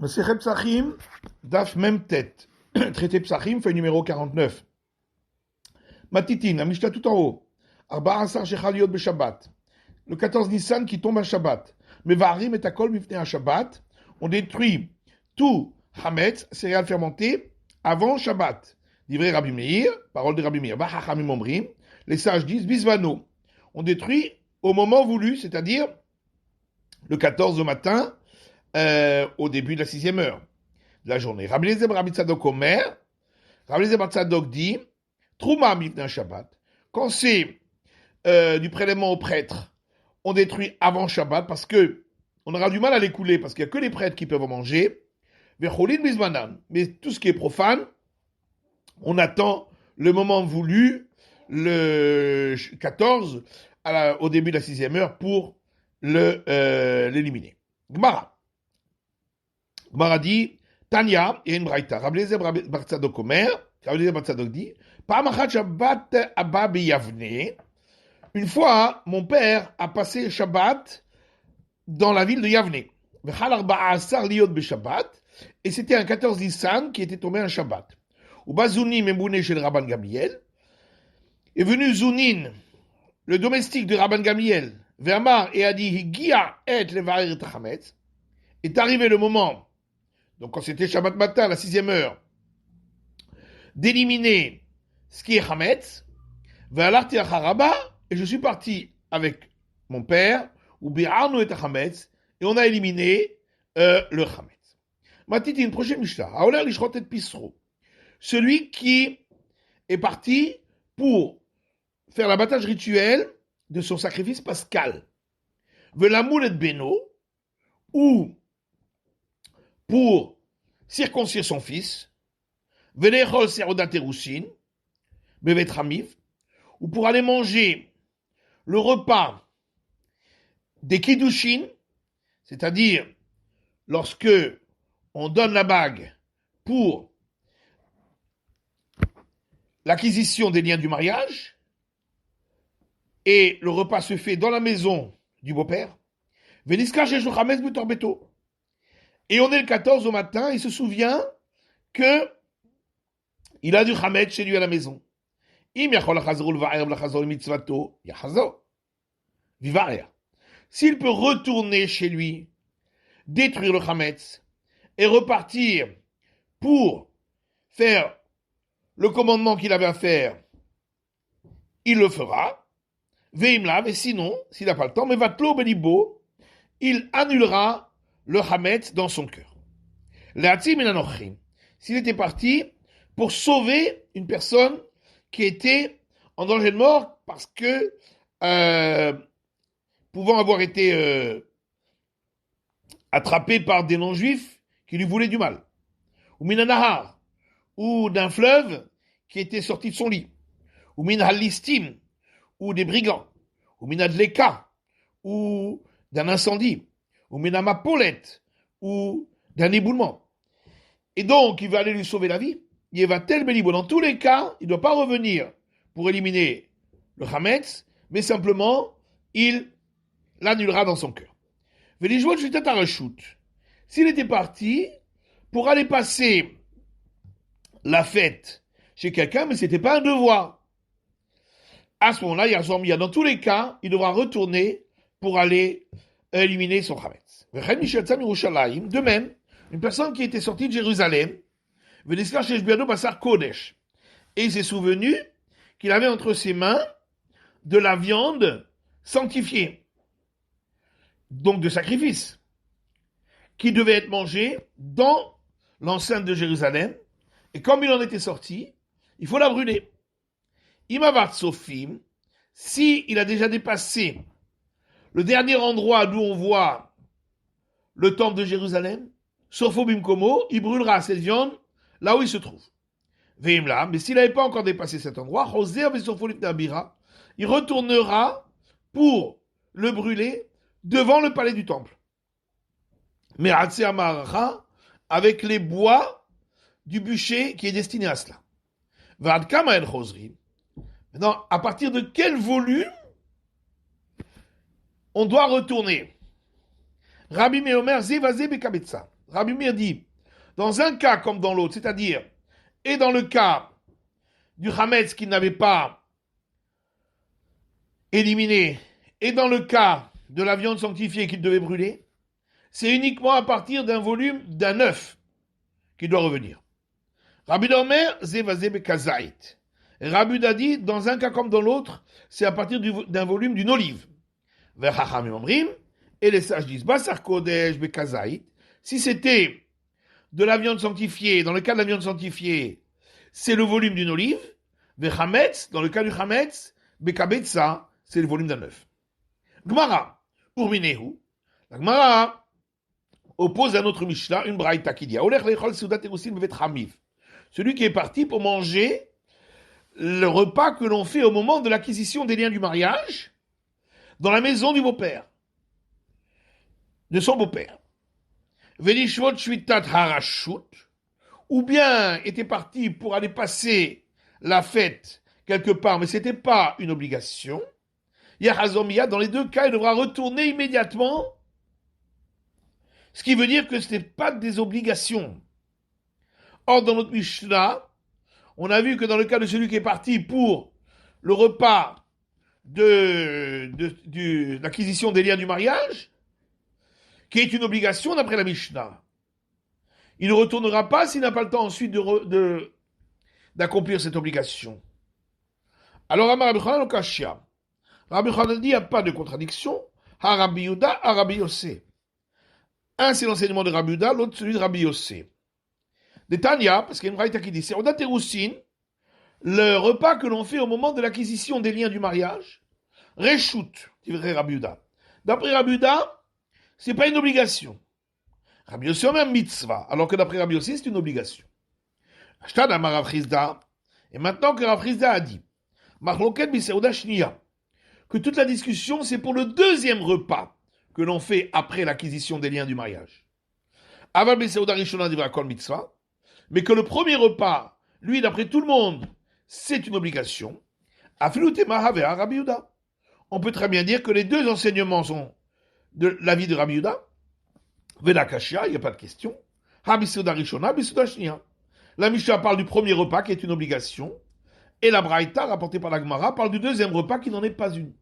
Masechet Psachim, Daf Mem Tet, traité Psachim, feuille numéro 49. Matitin, la Mishnah tout en haut. Arba Asar Shechaliot Beshabbat. Le 14 Nissan qui tombe à Shabbat. Mevarim et Akol Mifnei à Shabbat. On détruit tout Hametz, céréales fermentées, avant Shabbat. Livré Rabbi Meir, parole de Rabbi Meir. Vachachamim Omrim. Les sages disent Bisvano. On détruit au moment voulu, c'est-à-dire le 14 au matin, au début de la 6e heure de la journée. Rabbi Eliezer ben Rabbi Tzadok Omer, Rabbi Eliezer ben Tzadok dit, Trouma mifnei Shabbat. Quand c'est du prélèvement au prêtre, on détruit avant Shabbat parce que on aura du mal à l'écouler parce qu'il n'y a que les prêtres qui peuvent en manger. Vecholin bizmanan. Mais tout ce qui est profane, on attend le moment voulu, le 14, au début de la 6e heure, pour l'éliminer. Gemara dit, Tanya, il y a une braïta. Rabbi Eliezer bar Tzadok Omer, Rabbi Eliezer bar Tzadok dit, Pa'am achat Shabbat abba beyavne. Une fois, mon père a passé Shabbat dans la ville de Yavne. Et c'était un 14 Nissan qui était tombé un Shabbat. Uba Zounim Embouné chez le Rabban Gamliel. Est venu Zounin, le domestique de Rabban Gamliel, Vermar, et a dit, Higia et levarer et Hametz. Est arrivé le moment, donc quand c'était Shabbat matin, la 6e heure, d'éliminer ce qui est Hametz. Ve'alarti acharaba. Et je suis parti avec mon père, ou bi'arnu et Hametz, et on a éliminé le Hametz. Matiti, une prochaine Mishnah. Aoler lishrot et pisro. Celui qui est parti pour faire l'abattage rituel de son sacrifice pascal. Ve'lamoul et beno, ou pour circoncire son fils. Ve'lechol serodat erusin, bevet hamiv, ou pour aller manger le repas des Kiddushin, c'est-à-dire lorsque on donne la bague pour l'acquisition des liens du mariage, et le repas se fait dans la maison du beau-père, et on est le 14 au matin, il se souvient que il a du Hametz chez lui à la maison. S'il peut retourner chez lui, détruire le Hametz et repartir pour faire le commandement qu'il avait à faire, il le fera. Veimlav, et sinon, s'il n'a pas le temps, mais vatlo belibo, il annulera le Hametz dans son cœur. S'il était parti pour sauver une personne qui était en danger de mort parce que, pouvant avoir été attrapé par des non-juifs qui lui voulaient du mal, ou minanahar, ou d'un fleuve qui était sorti de son lit, ou minhalistim, ou des brigands, ou minadleka, ou d'un incendie, ou minamapolet, ou d'un éboulement. Et donc, il va aller lui sauver la vie. Il va tel belibo. Dans tous les cas, il ne doit pas revenir pour éliminer le Hametz, mais simplement, il l'annulera dans son cœur. S'il était parti pour aller passer la fête chez quelqu'un, mais ce n'était pas un devoir, à ce moment-là, dans tous les cas, il devra retourner pour aller éliminer son Hametz. De même, une personne qui était sortie de Jérusalem, et il s'est souvenu qu'il avait entre ses mains de la viande sanctifiée, donc de sacrifice, qui devait être mangée dans l'enceinte de Jérusalem, et comme il en était sorti, il faut la brûler. Imavat Sofim, si il a déjà dépassé le dernier endroit d'où on voit le temple de Jérusalem, Sofobim Komo, il brûlera cette viande là où il se trouve. Veimla, mais s'il n'avait pas encore dépassé cet endroit, il retournera pour le brûler devant le palais du temple. Mais avec les bois du bûcher qui est destiné à cela. Maintenant, à partir de quel volume on doit retourner? Rabbi Meomer, Zevazé Bekabetza. Rabbi Meir dit, dans un cas comme dans l'autre, c'est-à-dire, et dans le cas du Hametz qui n'avait pas éliminé, et dans le cas de la viande sanctifiée qu'il devait brûler, c'est uniquement à partir d'un volume d'un œuf qu'il doit revenir. Rabbi Omer, Zevazé Bekazait. Rabbi a dit, dans un cas comme dans l'autre, c'est à partir d'un volume d'une olive. Et les sages disent, Basar Kodesh Bekazait. Si c'était de la viande sanctifiée, dans le cas de la viande sanctifiée, c'est le volume d'une olive. Vechametz, dans le cas du Chametz, Bekabetza, c'est le volume d'un œuf. Gmara, Urminehu. La Gmara oppose à notre Mishnah une braïta qui dit, celui qui est parti pour manger le repas que l'on fait au moment de l'acquisition des liens du mariage dans la maison du beau-père, de son beau-père. Velishvot shvitat harashut, ou bien était parti pour aller passer la fête quelque part, mais c'était pas une obligation. Yahazomia, dans les deux cas, il devra retourner immédiatement, ce qui veut dire que ce n'est pas des obligations. Or, dans notre Mishnah, on a vu que dans le cas de celui qui est parti pour le repas de l'acquisition des liens du mariage, qui est une obligation d'après la Mishnah, il ne retournera pas s'il n'a pas le temps ensuite d'accomplir cette obligation. Alors, Rabbi Yochanan Okashia. Rabbi Yochanan dit, il n'y a pas de contradiction. Ha Rabbi Yehuda, ha Rabbi Yossé. Un, c'est l'enseignement de Rabbi Yehuda, l'autre, celui de Rabbi Yossé. De Tanya, parce qu'il y a une braïta qui dit, c'est Oda Teroussine, le repas que l'on fait au moment de l'acquisition des liens du mariage, Reshout, dirait Rabbi Yehuda. D'après Rabbi Yehuda, c'est pas une obligation. Rabbi Yossé a même mitzvah, alors que d'après Rabbi Yossé, c'est une obligation. Ashtad Amar Rav Chizda, et maintenant que Rav Chizda a dit, Machloket Biseuda Shniya, que toute la discussion, c'est pour le deuxième repas que l'on fait après l'acquisition des liens du mariage. Aval Biseuda Rishona Divra Kol Mitzvah, mais que le premier repas, lui, d'après tout le monde, c'est une obligation. Afilu Tema Havea Rabbi Yehuda. On peut très bien dire que les deux enseignements sont de l'avis de Rabbi Yehuda. Veda Kashia, il n'y a pas de question. Habisuda Rishona, Bisuda Shnia. La Mishnah parle du premier repas qui est une obligation. Et la Braïta, rapportée par la Gemara, parle du deuxième repas qui n'en est pas une.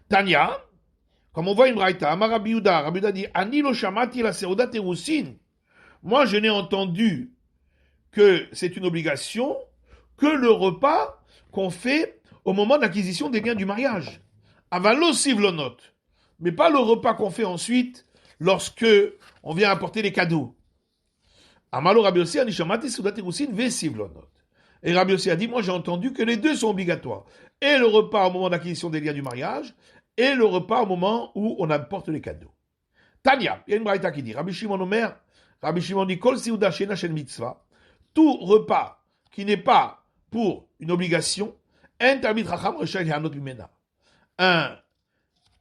Tanya, comme on voit une Braïta, Amar Rabbi Yehuda dit, Ani lo shamati la seuda terusin. Moi, je n'ai entendu que c'est une obligation que le repas qu'on fait au moment de l'acquisition des biens du mariage. Avalo sivlonot. Mais pas le repas qu'on fait ensuite lorsque on vient apporter les cadeaux. Amalo Rabbi Yossi ani shamati seuda terusin ve sivlonot. Et Rabbi Yossi a dit, moi j'ai entendu que les deux sont obligatoires. Et le repas au moment d'acquisition des liens du mariage, et le repas au moment où on apporte les cadeaux. Tanya, il y a une braïta qui dit, Rabbi Shimon Omer, Rabbi Shimon dit, Kol seuda shena shel mitzvah, tout repas qui n'est pas pour une obligation, un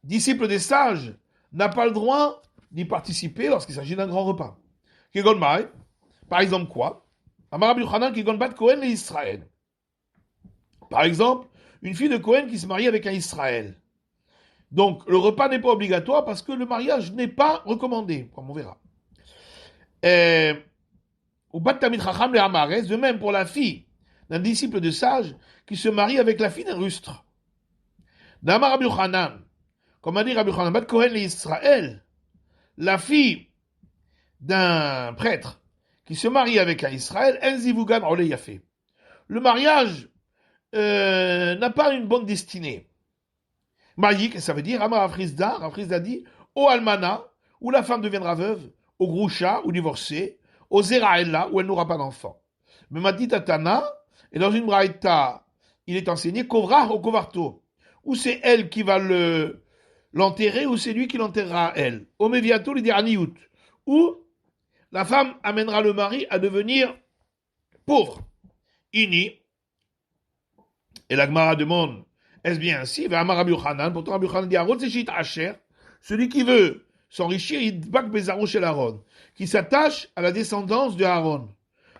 disciple des sages n'a pas le droit d'y participer lorsqu'il s'agit d'un grand repas. Par exemple quoi? Par exemple, une fille de Cohen qui se marie avec un Israël. Donc, le repas n'est pas obligatoire parce que le mariage n'est pas recommandé, comme on verra. De même pour la fille d'un disciple de sage qui se marie avec la fille d'un rustre. Comme a dit Rabbi Yochanan, Bat Kohen Israël, la fille d'un prêtre qui se marie avec un Israël, Enzivugan Ole Yafé. Le mariage n'a pas une bonne destinée. Maïk, ça veut dire, Amar Rafrizda dit, au Almana, où la femme deviendra veuve, au Groucha, ou divorcée, au Zeraella, où elle n'aura pas d'enfant. Mais m'a dit Tatana, et dans une braïta, il est enseigné, Kovra au Kovarto, où c'est elle qui va l'enterrer, ou c'est lui qui l'enterrera elle. Au Meviato, il dit Aniout, où la femme amènera le mari à devenir pauvre. Ini, et la Gemara demande, est-ce bien ainsi? Pourtant Rabbi Yochanan dit, celui qui veut s'enrichir, il bak bezaro chez Aaron, qui s'attache à la descendance de Aaron.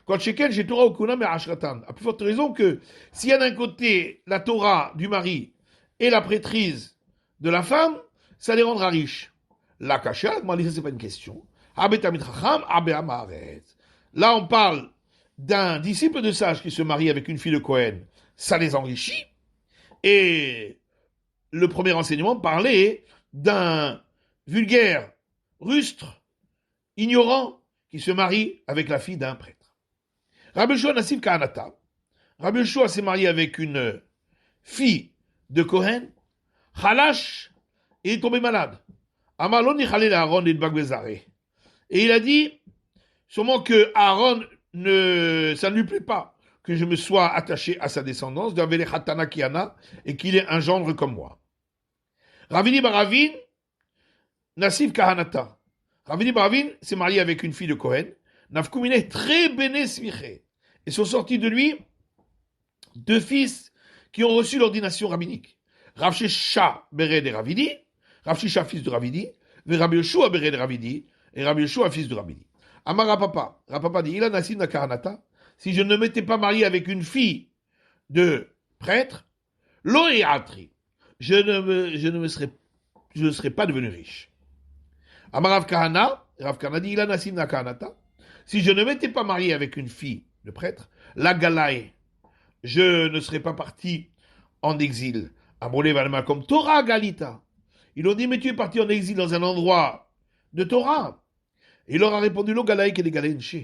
Quand shekel, j'ai Torah okuna mais ashratan. À plus forte raison que s'il y a d'un côté la Torah du mari et la prêtrise de la femme, ça les rendra riches. La kasha, moi, ça c'est pas une question. Là, on parle d'un disciple de sage qui se marie avec une fille de Cohen. Ça les enrichit. Et le premier enseignement parlait d'un vulgaire, rustre, ignorant, qui se marie avec la fille d'un prêtre. Rabbi Yoshua Nassif Kahanata. Rabbi Yoshua s'est marié avec une fille de Cohen. Khalash, il est tombé malade. Amalon Khalil Aaron et Bagbezare. Et il a dit, sûrement que Aaron ça ne lui plaît pas que je me sois attaché à sa descendance, d'Avele Khatana Kiana, et qu'il ait un gendre comme moi. Ravini Baravin, Nassif Kahanata. Ravini Baravin s'est marié avec une fille de Cohen. Nafkumine très béné sviché. Et sont sortis de lui 2 fils qui ont reçu l'ordination rabbinique. Rav Shesha Béré de Ravidi, Rav Shisha fils de Ravidi, et Rabbi Yoshua Béré de Ravidi, et Rabbi Yoshua fils de Ravidi. Amar Rapapa dit, il a Nassim na Kahanata, si je ne m'étais pas marié avec une fille de prêtre, lo et atri, je ne serais pas devenu riche. Amar Rav Kahana dit, il a Nassim na Kahanata, si je ne m'étais pas marié avec une fille de prêtre, la galae, je ne serais pas parti en exil. Abrolé Valma comme Torah Galita. Ils ont dit, mais tu es parti en exil dans un endroit de Torah. Il leur a répondu, lo galae que des galenche.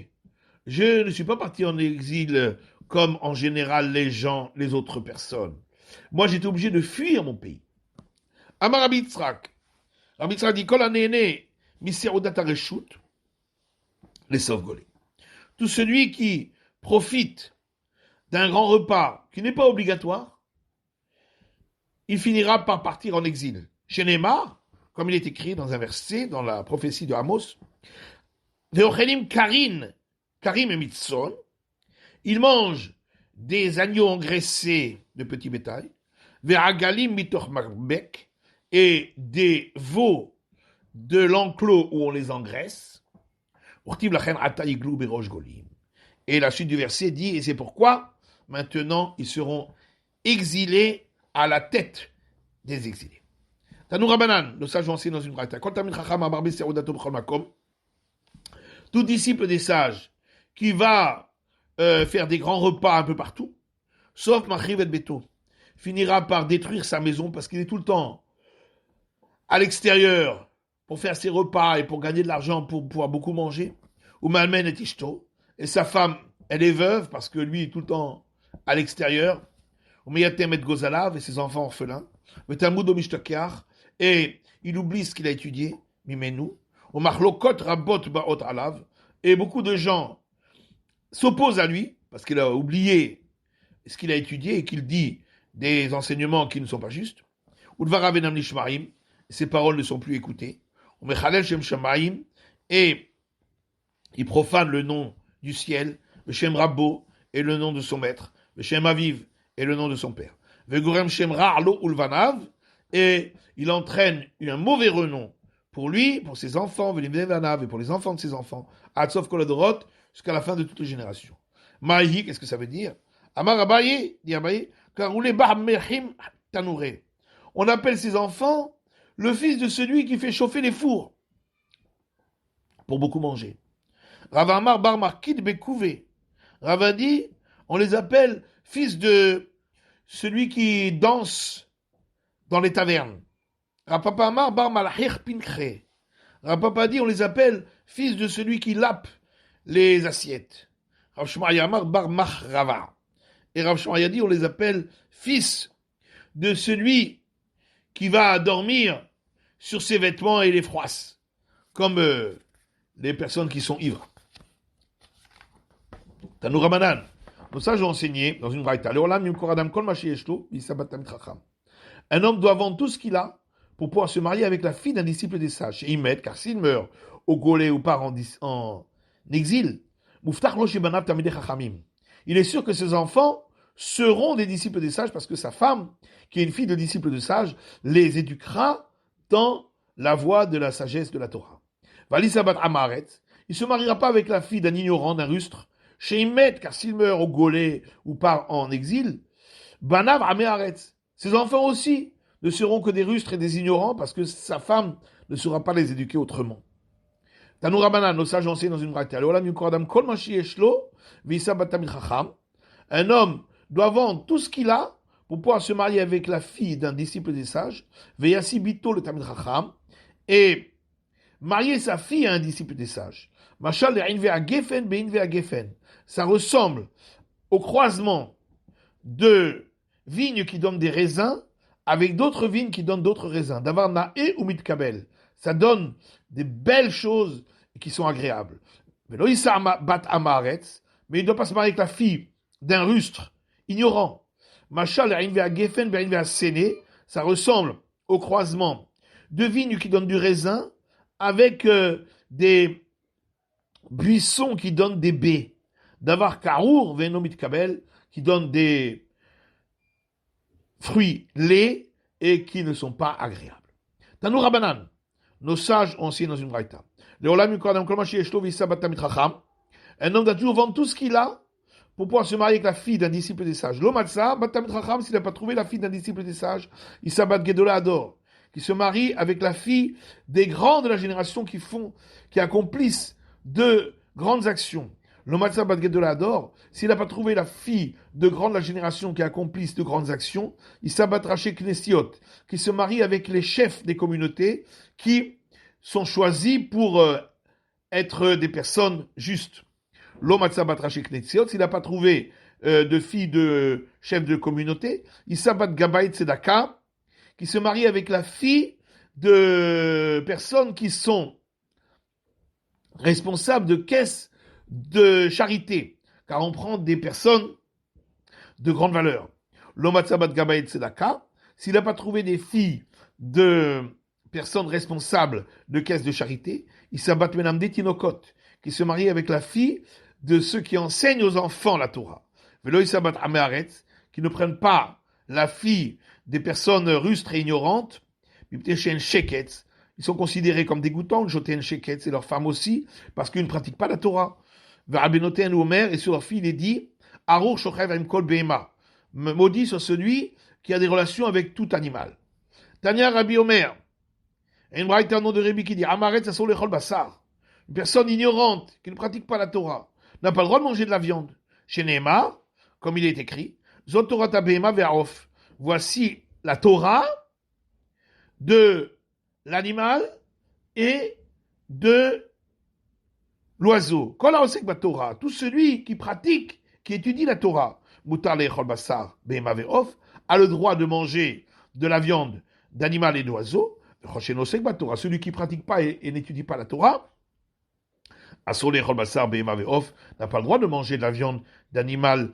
Je ne suis pas parti en exil comme en général les autres personnes. Moi, j'étais obligé de fuir mon pays. Amar Rabbi Yitzhak. Rabbi Yitzhak dit, kol anéné, miserudat areshut, les sauvegolés. Tout celui qui profite d'un grand repas qui n'est pas obligatoire, il finira par partir en exil. Chez Neymar, comme il est écrit dans un verset, dans la prophétie de Amos, Veochelim Karim et Mitzon, il mange des agneaux engraissés de petit bétail, Ve'agalim mitoch marbek, et des veaux de l'enclos où on les engraisse, et la suite du verset dit, et c'est pourquoi, maintenant, ils seront exilés à la tête des exilés. Tanou Rabanan, le sage enseigne dans une braïta. Tout disciple des sages qui va faire des grands repas un peu partout, sauf Machiv et Beto, finira par détruire sa maison parce qu'il est tout le temps à l'extérieur pour faire ses repas et pour gagner de l'argent pour pouvoir beaucoup manger. Ou Malmen et Ishto, et sa femme, elle est veuve parce que lui est tout le temps à l'extérieur. Ou Meyatem et Gozalav et ses enfants orphelins. Talmud Mishtakiar, et il oublie ce qu'il a étudié, Mimenu. Ou Machlokot Rabot Baot Alav, et beaucoup de gens s'opposent à lui parce qu'il a oublié ce qu'il a étudié et qu'il dit des enseignements qui ne sont pas justes. Ou Dvaravenam Nishmarim, ses paroles ne sont plus écoutées. Ou Mechalel Shem Shamaim, et il profane le nom du ciel, le Shem Rabbo et le nom de son maître, le Shem Aviv et le nom de son père. Vegorem Shem Ra'lo Ulvanav, et il entraîne un mauvais renom pour lui, pour ses enfants, Vanav, et pour les enfants de ses enfants, Atzov Koladorot, jusqu'à la fin de toutes les générations. Maïhi, qu'est-ce que ça veut dire? Amar Abaye, dit Abaye, car Oulé Mechim Tanouré. On appelle ses enfants le fils de celui qui fait chauffer les fours pour beaucoup manger. Rav Amar Bar Markid Bekouvé. Rav dit, on les appelle fils de celui qui danse dans les tavernes. Rav Papa Amar Bar Malachir Pinkre. Rav Papa dit, on les appelle fils de celui qui lappe les assiettes. Rav Shmaya Amar Bar Machrava. Et Rav Shmaya dit, on les appelle fils de celui qui va dormir sur ses vêtements et les froisse, comme les personnes qui sont ivres. Tanou Ramadan. Donc ça, j'ai enseigné dans une braïta. Un homme doit vendre tout ce qu'il a pour pouvoir se marier avec la fille d'un disciple des sages. Et il met, car s'il meurt au Golé ou part en exil, il est sûr que ses enfants seront des disciples des sages parce que sa femme, qui est une fille de disciple de sages, les éduquera dans la voie de la sagesse de la Torah. Valisabat Amaret, il ne se mariera pas avec la fille d'un ignorant, d'un rustre, chez Imet, car s'il meurt au Golé ou part en exil, Banav Ameharetz, ses enfants aussi ne seront que des rustres et des ignorants parce que sa femme ne saura pas les éduquer autrement. Tanou Rabanan, nos sages enseignent dans une braïta. Un homme doit vendre tout ce qu'il a pour pouvoir se marier avec la fille d'un disciple des sages, Veyasi Bito le Tamid Chacham, et marier sa fille à un disciple des sages. Machal le Inve à Gefen, Beinve à Gefen. Ça ressemble au croisement de vignes qui donnent des raisins avec d'autres vignes qui donnent d'autres raisins. Davar Nae ou Mitkabel. Ça donne des belles choses qui sont agréables. Mais il ne doit pas se marier avec la fille d'un rustre ignorant. Machal Inve à Gefen, Beinve à Séné. Ça ressemble au croisement de vignes qui donnent du raisin avec des buissons qui donnent des baies. D'avoir karour, venomit kabel, qui donnent des fruits laids et qui ne sont pas agréables. Tanou Rabanan, nos sages ont enseigné dans une braïta. Un homme doit toujours vendre tout ce qu'il a pour pouvoir se marier avec la fille d'un disciple des sages. L'omatsa, batamit chacham, s'il n'a pas trouvé la fille d'un disciple des sages, il s'abat gedola ador, qui se marie avec la fille des grands de la génération qui accomplissent de grandes actions. L'omatsa bat gedola ador, s'il n'a pas trouvé la fille de grands de la génération qui accomplissent de grandes actions, il s'abattra chez Knessiot, qui se marie avec les chefs des communautés qui sont choisis pour être des personnes justes. L'omatsa batra chez Knessiot, s'il n'a pas trouvé de fille de chef de communauté, il s'abat Gabaït Tzedaka, qui se marie avec la fille de personnes qui sont responsables de caisses de charité, car on prend des personnes de grande valeur. L'omatsabat Gabaït Tzedaka, s'il n'a pas trouvé des filles de personnes responsables de caisses de charité, il s'abat Menam des Tinokot, qui se marie avec la fille de ceux qui enseignent aux enfants la Torah. Velo Isabat Ameharetz, qui ne prennent pas la fille des personnes rustres et ignorantes, ils sont considérés comme dégoûtants, Joten Sheket, et leurs femmes aussi, parce qu'ils ne pratiquent pas la Torah. Verabenoten ou Omer, et sur leur fille, il est dit, Arur Shochev Imkol Behema, maudit sur celui qui a des relations avec tout animal. Tania Rabbi Omer, et une braïta nom de Rabbi qui dit, Amaret Sasol Lechol Bassar, une personne ignorante, qui ne pratique pas la Torah, n'a pas le droit de manger de la viande. Chez Nehemar, comme il est écrit, Zot Torah Tabehema Ve'aof, voici la Torah de l'animal et de l'oiseau. Torah, tout celui qui pratique, qui étudie la Torah, Mutar lechol basar behema ve'of, a le droit de manger de la viande d'animal et d'oiseau. Celui qui pratique pas et n'étudie pas la Torah, asur lechol basar behema ve'of, n'a pas le droit de manger de la viande d'animal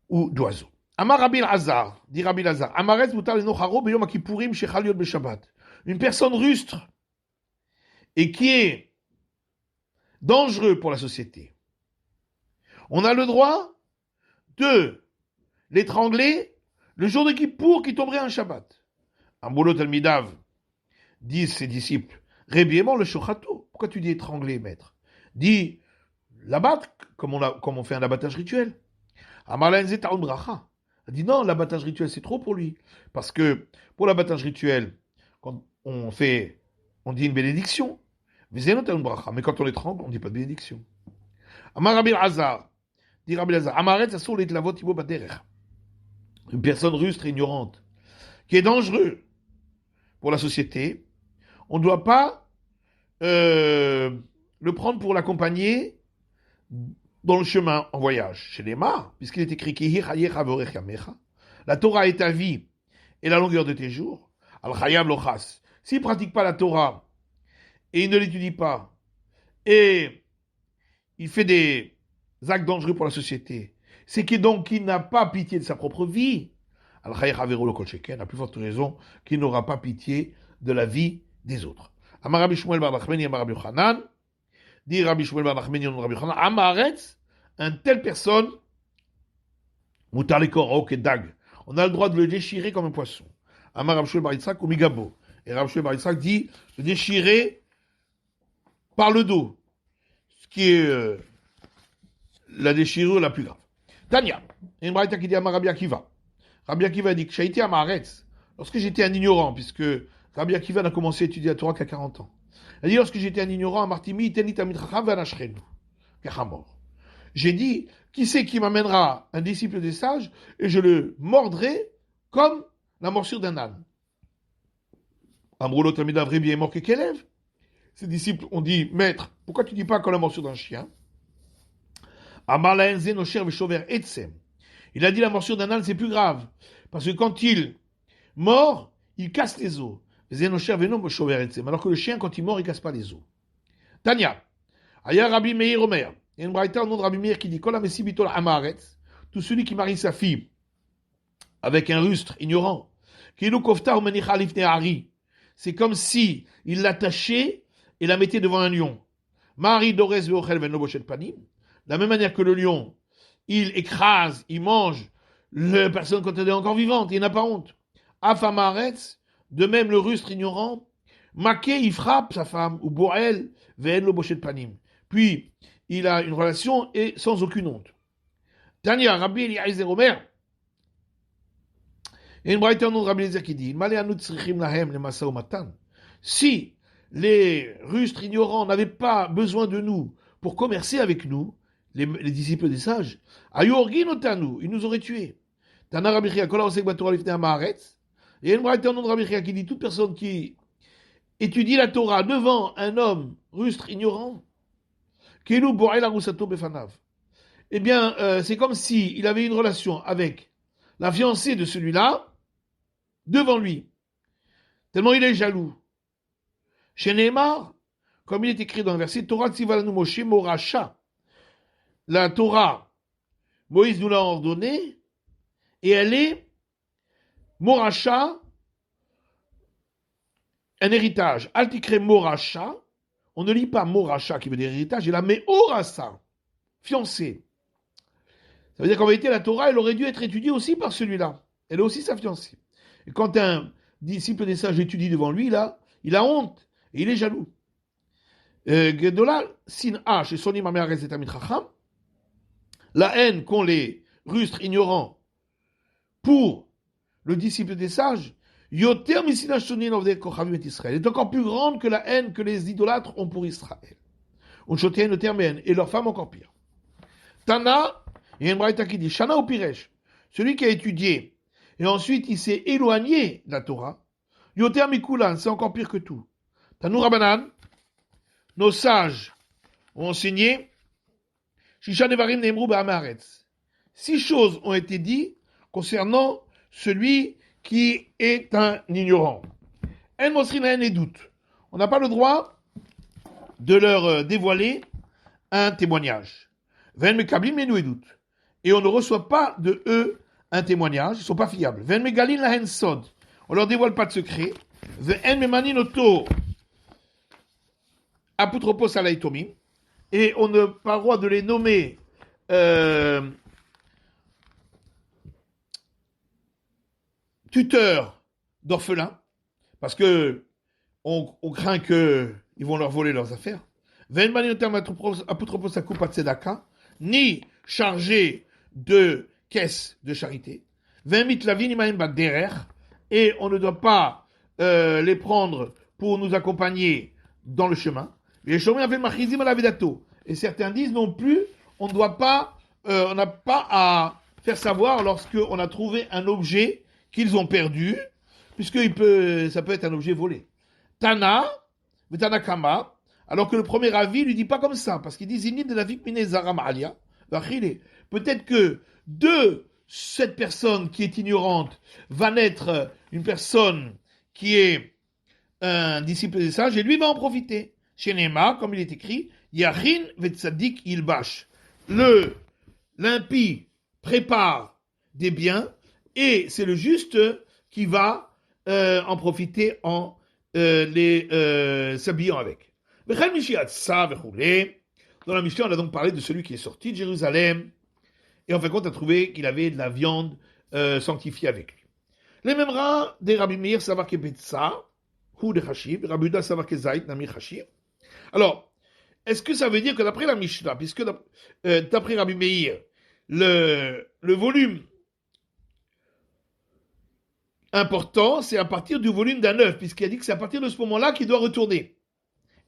ou d'oiseau. Amar Rabbi Lazar, dit Rabbi Lazar, Amaretz mutar lenocharo beyom akipurim shechal liot beshabbat. Une personne rustre et qui est dangereux pour la société. On a le droit de l'étrangler le jour de Kippour qui tomberait un Shabbat. Ambolot Talmidav, disent ses disciples, Rébiément le shochato. Pourquoi tu dis étrangler, maître? Dis l'abattre, comme on fait un abattage rituel. Amarlen zetaun bracha. Elle dit non, l'abattage rituel c'est trop pour lui. Parce que pour l'abattage rituel, quand on dit une bénédiction. Mais quand on l'étrangle, on ne dit pas de bénédiction. Amar Rabbi Lazar, dit Rabbi Lazar, Amaret asur leitlavot ibo baderech. Une personne rustre et ignorante, qui est dangereux pour la société, on ne doit pas le prendre pour l'accompagner dans le chemin en voyage. Chez les Mar, puisqu'il est écrit la Torah est ta vie et la longueur de tes jours. Al-Chayam lochas. S'il ne pratique pas la Torah et il ne l'étudie pas et il fait des actes dangereux pour la société, c'est qu'il n'a pas pitié de sa propre vie. À plus forte raison qu'il n'aura pas pitié de la vie des autres. Amar Rabbi Shmuel bar Nachmani, Amar Rabbi Yochanan, dit Rabbi Shmuel bar Nachmani, Rabbi Yochanan, Amaretz, une telle personne, mutar lekoro kedag, on a le droit de le déchirer comme un poisson. Amar Rabbi Shmuel bar Yitzhak ou migabo. Et Rabbi Shmuel bar Yitzhak dit le déchirer par le dos, ce qui est la déchirure la plus grave. Tania, une braïta qui dit à Rabbi Akiva. Rabbi Akiva dit que Shaiti Amaretz, lorsque j'étais un ignorant, puisque Rabbi Akiva n'a commencé à étudier la Torah qu'à 40 ans. Elle dit, lorsque j'étais un ignorant, à Martimi, Tenit Tamid Chacham Vanashrenu. Kachamor. J'ai dit, qui c'est qui m'amènera un disciple des sages et je le mordrai comme la morsure d'un âne. Amroulo Tamid Avrebi est mort que qu'élève. Ses disciples ont dit, maître, pourquoi tu dis pas comme la morsure d'un chien? Amar Zenosher Veshover Etsem. Il a dit la morsure d'un âne, c'est plus grave. Parce que quand il mord, il casse les os. Zenosher Venom Veshover Etsem. Alors que le chien, quand il mord, il casse pas les os. Tanya. Aya Rabbi Meir Omer. Il y a une braïta au nom de Rabbi Meir qui dit Kol HaMesi Bitol Hamaretz. Tout celui qui marie sa fille avec un rustre ignorant. Kilu Kofta Umenicha Lifne Hari. C'est comme si il l'attachait et la mettait devant un lion. Mari Dores Veochel Veno Boshet Panim. De la même manière que le lion, il écrase, il mange la personne quand elle est encore vivante, il n'a pas honte. Afamaretz, de même le rustre ignorant, Maké, il frappe sa femme, ou Boel, Veno Boshet Panim. Puis, il a une relation et sans aucune honte. Tania, Rabbi Eliezer Omer, il y a une braïta au nom de Rabbi Eliezer qui dit si les rustres ignorants n'avaient pas besoin de nous pour commercer avec nous, les disciples des sages, ils nous auraient tués. Tana Rabbi Chia, Kol HaOsek BaTorah Lifnei HaMaaretz. Il y a une braïta au nom de Rabbi Chia qui dit toute personne qui étudie la Torah devant un homme rustre ignorant, eh bien, c'est comme s'il avait une relation avec la fiancée de celui-là devant lui. Tellement il est jaloux. Chez Neymar, comme il est écrit dans le verset, Torah Tzivalanu Moshe Moracha. La Torah, Moïse nous l'a ordonnée, et elle est Moracha, un héritage. Altikre Moracha, on ne lit pas Moracha qui veut dire héritage, il a Meorasa, fiancée. Ça veut dire qu'en vérité, la Torah, elle aurait dû être étudiée aussi par celui-là. Elle est aussi sa fiancée. Et quand un disciple des sages étudie devant lui, là, il a honte et il est jaloux. Gedola Sin'a, chez Soni Mamer Tamid Chacham, la haine qu'ont les rustres ignorants pour le disciple des sages, Yoter Misina Shonin Ovdei Kochavim et Israël, est encore plus grande que la haine que les idolâtres ont pour Israël. Unshotien Otermen, et leurs femmes encore pire. Tana, il y a une braïta qui dit Shana ou Piresh, celui qui a étudié et ensuite il s'est éloigné de la Torah, Yoter Mikulan, c'est encore pire que tout. Tanou Rabanan, nos sages ont enseigné Shisha Nevarim Neimru Ba'amaretz. 6 choses ont été dites concernant celui qui est un ignorant. En Mosrin et doute. On n'a pas le droit de leur dévoiler un témoignage. Ven Mekablim Menu et doute. Et on ne reçoit pas de eux un témoignage, ils ne sont pas fiables. Ven Megalin Lahen Sod. On ne leur dévoile pas de secret. Ven Memanin Oto Apotropos Alaïtomim. Et on n'a pas le droit de les nommer tuteurs d'orphelins, parce que on craint qu'ils vont leur voler leurs affaires. Ni chargés de caisse de charité. Et on ne doit pas les prendre pour nous accompagner dans le chemin. Et certains disent non plus, on n'a pas à faire savoir lorsqu'on a trouvé un objet qu'ils ont perdu, puisque ça peut être un objet volé. Tana, Tanakama, alors que le premier avis lui dit pas comme ça, parce qu'il dit Zinid de la Vikmine Zaram Alia, peut-être que de cette personne qui est ignorante va naître une personne qui est un disciple des sages, et lui va en profiter. Chez Neymar, comme il est écrit, Yachin Vetzadik Ilbash. L'impie prépare des biens, et c'est le juste qui va en profiter en s'habillant avec. Dans la Mishnah, on a donc parlé de celui qui est sorti de Jérusalem, et en fin de compte, on a trouvé qu'il avait de la viande sanctifiée avec lui. Les mêmes rangs des Rabbi Meir, savoir que Betsa, ou de Chashiv, Rabbi Uda, savoir que Zayt, Nami Chashiv. Alors, est-ce que ça veut dire que d'après la Mishnah, puisque d'après Rabbi Meir, le volume important, c'est à partir du volume d'un œuf, puisqu'il a dit que c'est à partir de ce moment-là qu'il doit retourner.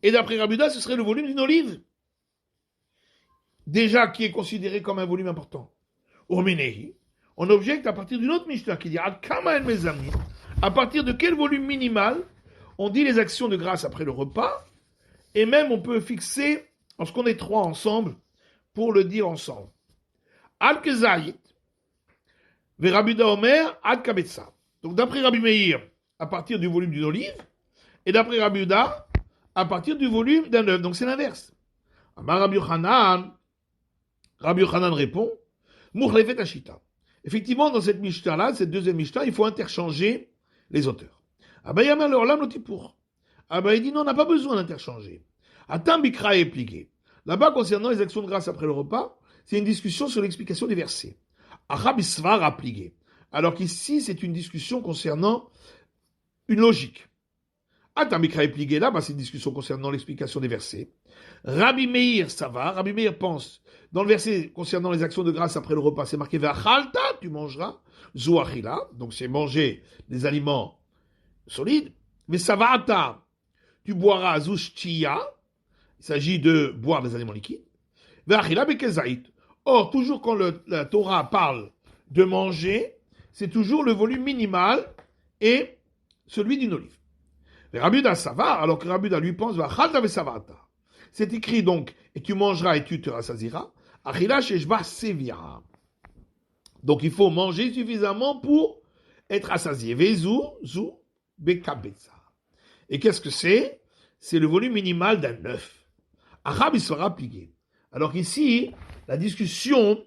Et d'après Rabbi Yehuda, ce serait le volume d'une olive. Déjà, qui est considéré comme un volume important. Omenehi, on objecte à partir d'une autre Mishnah qui dit Kama el Mezamnin, à partir de quel volume minimal on dit les actions de grâce après le repas, et même on peut fixer, lorsqu'on est trois ensemble, pour le dire ensemble. Al Kezayit, Ve Rabbi Yehuda Omer, Ad Kabetza. Donc d'après Rabbi Meir, à partir du volume d'une olive, et d'après Rabbi Yehuda, à partir du volume d'un œuf. Donc c'est l'inverse. Amar Rabbi Yochanan répond, Mouchlefet Ashita. Effectivement, dans cette Mishnah-là, cette deuxième Mishnah, il faut interchanger les auteurs. Abayama leur lame pour. Abaye dit non, on n'a pas besoin d'interchanger. Atam Bikra est plié. Là-bas, concernant les actions de grâce après le repas, c'est une discussion sur l'explication des versets. Achabisvar a plié. Alors qu'ici, c'est une discussion concernant une logique. Atam Bikra est plié, là, c'est une discussion concernant l'explication des versets. Rabbi Meir, ça va. Rabbi Meir pense, dans le verset concernant les actions de grâce après le repas, c'est marqué Vachalta, tu mangeras. Zoachila, donc c'est manger des aliments solides. Mais Savata, tu boiras Zushtia, il s'agit de boire des aliments liquides. Vachila Bekezaït. Or, toujours quand la Torah parle de manger, c'est toujours le volume minimal et celui d'une olive. Rabbi Yehuda Sava, alors que Rabbi Yehuda lui pense Vachalta Vesavata. C'est écrit donc, et tu mangeras et tu te rassasiras. Achila sheshba sevia. Donc il faut manger suffisamment pour être rassasié. Vezu, zu, bekabetza. Et qu'est-ce que c'est? C'est le volume minimal d'un œuf. Achab, il sera plié. Alors qu'ici, la discussion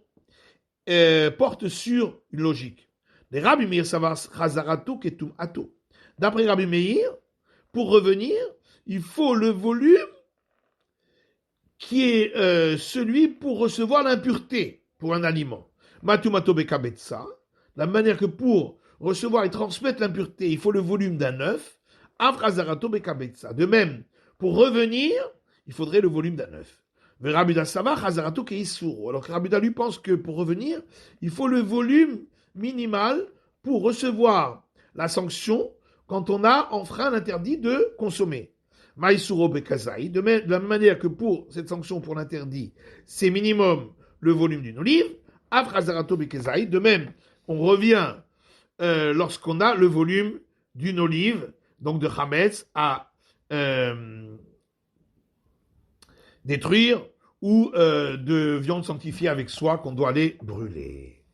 porte sur une logique. Les Rabbi Meir savar chazarato ketum ato. D'après Rabbi Meir, pour revenir, il faut le volume qui est celui pour recevoir l'impureté pour un aliment. Matumato bekabetza, la manière que pour recevoir et transmettre l'impureté, il faut le volume d'un œuf. Avrazarato bekabetza. De même, pour revenir, il faudrait le volume d'un œuf. Rabbi Yehuda Sava chazarato keisuru. Alors que Rabbi Yehuda lui pense que pour revenir, il faut le volume minimal pour recevoir la sanction quand on a enfreint l'interdit de consommer. Maïsuro Bekazaï, de la même manière que pour cette sanction pour l'interdit, c'est minimum le volume d'une olive, Afrazarato Bekazaï, de même, on revient lorsqu'on a le volume d'une olive, donc de Hametz, à détruire, ou de viande sanctifiée avec soie qu'on doit aller brûler.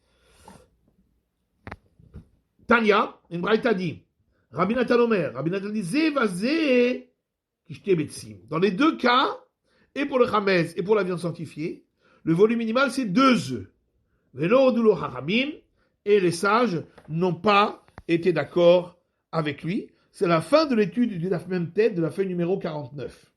Tanya, une braïta dit, Rabbi Natan Omer, Rabbi Natan dit, Zevazé, dans les deux cas, et pour le chametz et pour la viande sanctifiée, le volume minimal c'est 2 œufs. Velo dulo haramim, et les sages n'ont pas été d'accord avec lui. C'est la fin de l'étude du Daf Mem Tet de la feuille numéro 49.